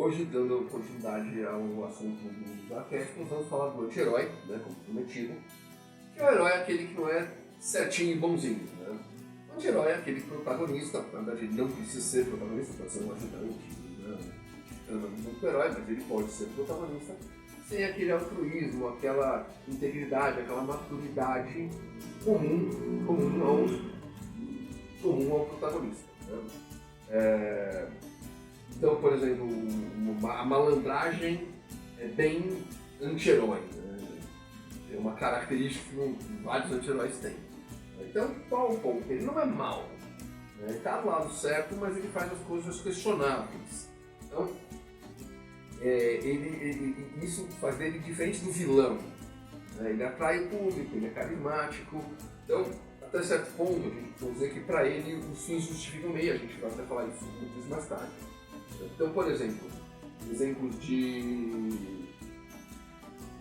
hoje, dando continuidade ao assunto do arquétipo, nós vamos falar do anti-herói, né, como prometido. Que o herói é aquele que não é certinho e bonzinho, né? O anti-herói é aquele protagonista, na verdade ele não precisa ser protagonista, pode ser um ajudante, né? Do herói, mas ele pode ser protagonista, sem aquele altruísmo, aquela integridade, aquela maturidade comum ao protagonista, né? Então, por exemplo, a malandragem é bem anti-herói, né? É uma característica que vários anti-heróis têm. Então, qual o ponto? Ele não é mau, né? Ele está do lado certo, mas ele faz as coisas questionáveis. Então, isso faz dele diferente do vilão, né? Ele atrai o público, ele é carismático. Então, até certo ponto, a gente pode dizer que para ele os fins justificam o meio, a gente vai até falar isso muito mais tarde. Então, por exemplo, exemplos de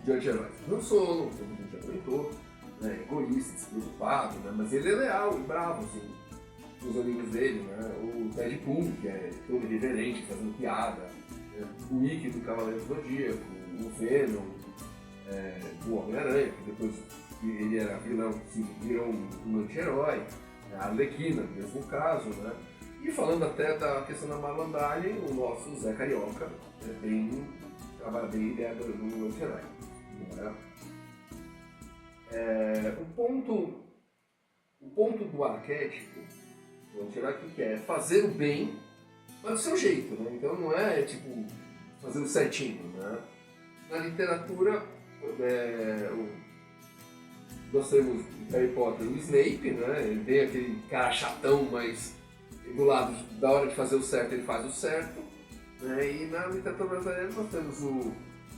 anti-heróis. Han Solo, como a gente já comentou, né, egoísta, despreocupado, né, mas ele é leal e bravo, assim, com os amigos dele, né, o Deadpool, que é todo irreverente, fazendo piada, né, o Mickey do Cavaleiro do Zodíaco, o Venom, o Homem-Aranha, que depois ele era vilão, que virou um anti-herói, a Arlequina, mesmo caso, né. E falando até da questão da malandragem, o nosso Zé Carioca trabalha bem a ideia do anti-herói. Né? O ponto do arquétipo do anti-herói que é fazer o bem, mas do seu jeito. Né? Então não é tipo fazer o certinho. Né? Na literatura, nós temos em Harry Potter o Snape, né? Ele tem aquele cara chatão, mas do lado da hora de fazer o certo, ele faz o certo, né? E na literatura brasileira nós temos o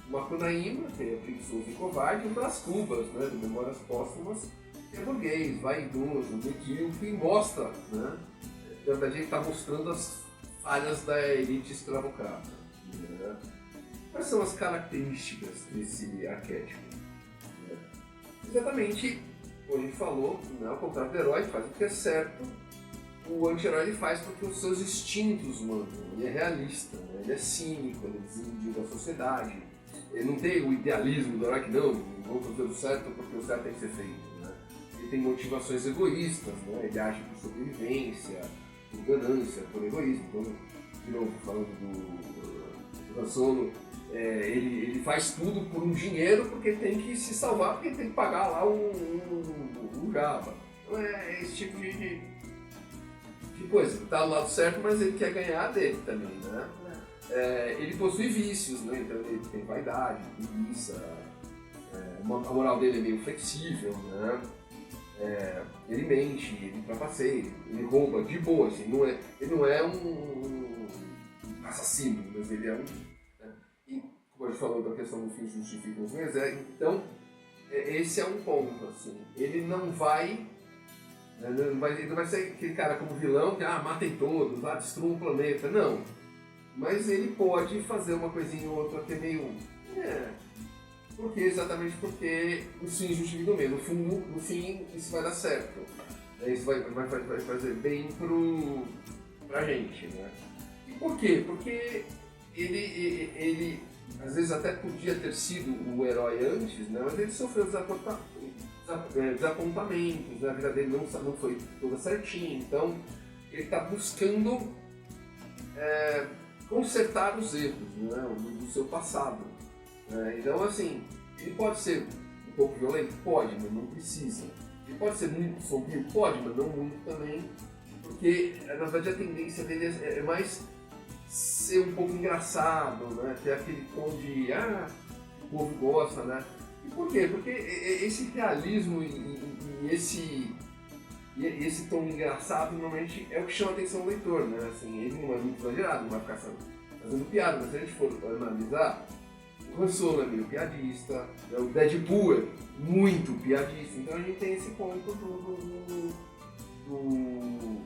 Macunaíma, que é preguiçoso e covarde, e o Brás Cubas, né? De Memórias Póstumas, que é burguês, vaidoso, medíocre, que mostra, né? Na verdade, ele está mostrando as falhas da elite escravocrata. Né? Quais são as características desse arquétipo? Né? Exatamente, como a gente falou, né? Ao contrário do herói, faz o que é certo. O anti-herói ele faz porque os seus instintos mandam, ele é realista, né? Ele é cínico, ele é desiludido da sociedade, ele não tem o idealismo do herói que não vou fazer o certo porque o certo tem que ser feito, né? Ele tem motivações egoístas, né? Ele age por sobrevivência, por ganância, por egoísmo. Então, de novo, falando do Han Solo, ele faz tudo por um dinheiro porque ele tem que se salvar, porque ele tem que pagar lá um Jabba. Então é esse tipo de coisa, tá do lado certo, mas ele quer ganhar dele também, né? Ele possui vícios, né? Então ele tem vaidade, preguiça, a moral dele é meio flexível, né? Ele mente, ele trapaceia, ele rouba de boa, assim, ele não é um assassino, mas ele é um... Né? E, como a gente falou da questão do fim justifica os meios, então, esse é um ponto, assim, ele não vai ser aquele cara como vilão que matem todos, destruam o planeta, não. Mas ele pode fazer uma coisinha ou outra que é meio... exatamente porque o fim justifica o meio. No fim, isso vai dar certo. Isso vai fazer bem pra gente, né? E por quê? Porque ele às vezes até podia ter sido o herói antes, né? Mas ele sofreu desapontamentos, né? A vida dele não foi toda certinha, então ele está buscando consertar os erros, né? do seu passado. Então, assim, ele pode ser um pouco violento? Pode, mas não precisa. Ele pode ser muito sombrio? Pode, mas não muito também, porque na verdade a tendência dele é mais ser um pouco engraçado, né? Ter aquele tom de o povo gosta, né? E por quê? Porque esse realismo e esse tom engraçado normalmente é o que chama a atenção do leitor, né? Assim, ele não é muito exagerado, não vai ficar fazendo piada, mas se a gente for analisar, o Han Solo é meio piadista, o Deadpool é muito piadista, então a gente tem esse ponto do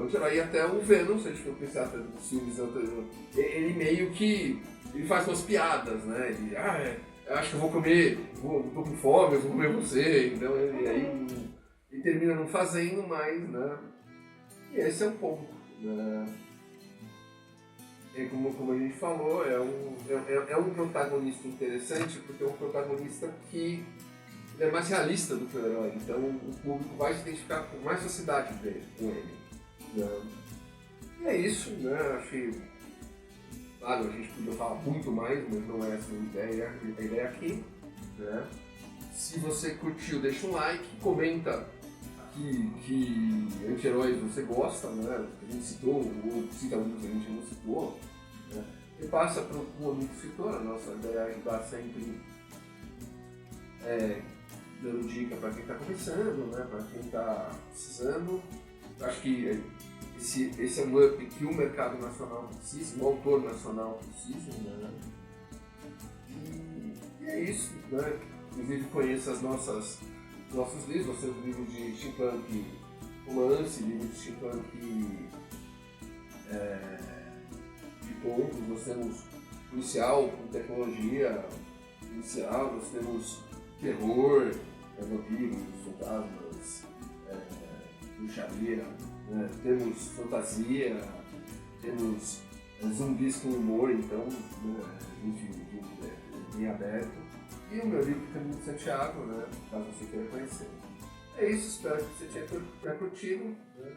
anti-herói. E até o Venom, se a gente for pensar até nos filmes anteriores, ele meio que ele faz umas piadas, né? Ele, eu acho que eu vou comer, tô com fome, eu vou comer você, então ele termina não fazendo mais, né? E esse é o ponto, né? Porque como a gente falou, é um protagonista interessante, porque é um protagonista que ele é mais realista do que o herói, então o público vai se identificar com mais facilidade com ele. Né? E é isso, né? Acho que, claro, a gente podia falar muito mais, mas não é essa a ideia aqui. Né? Se você curtiu, deixa um like, comenta que anti-heróis você gosta, né? A gente citou, ou cita alguns que a gente não citou. Né? E passa para o amigo citor, a nossa ideia é ajudar sempre dando dica para quem está começando, né? Para quem está precisando. Acho que esse é um up que o mercado nacional precisa, o autor nacional precisa. Né? E é isso. Né? Inclusive conheça nossos livros, nós temos livros de steampunk romance, livros de steampunk de contos, nós temos policial com tecnologia policial, nós temos terror, vampiros, fantasmas, bruxaria, né? Temos fantasia, temos zumbis com humor, então a gente é bem aberto. E o meu livro Caminho de Santiago, né? Caso você queira conhecer. É isso, espero que você tenha curtido. Né?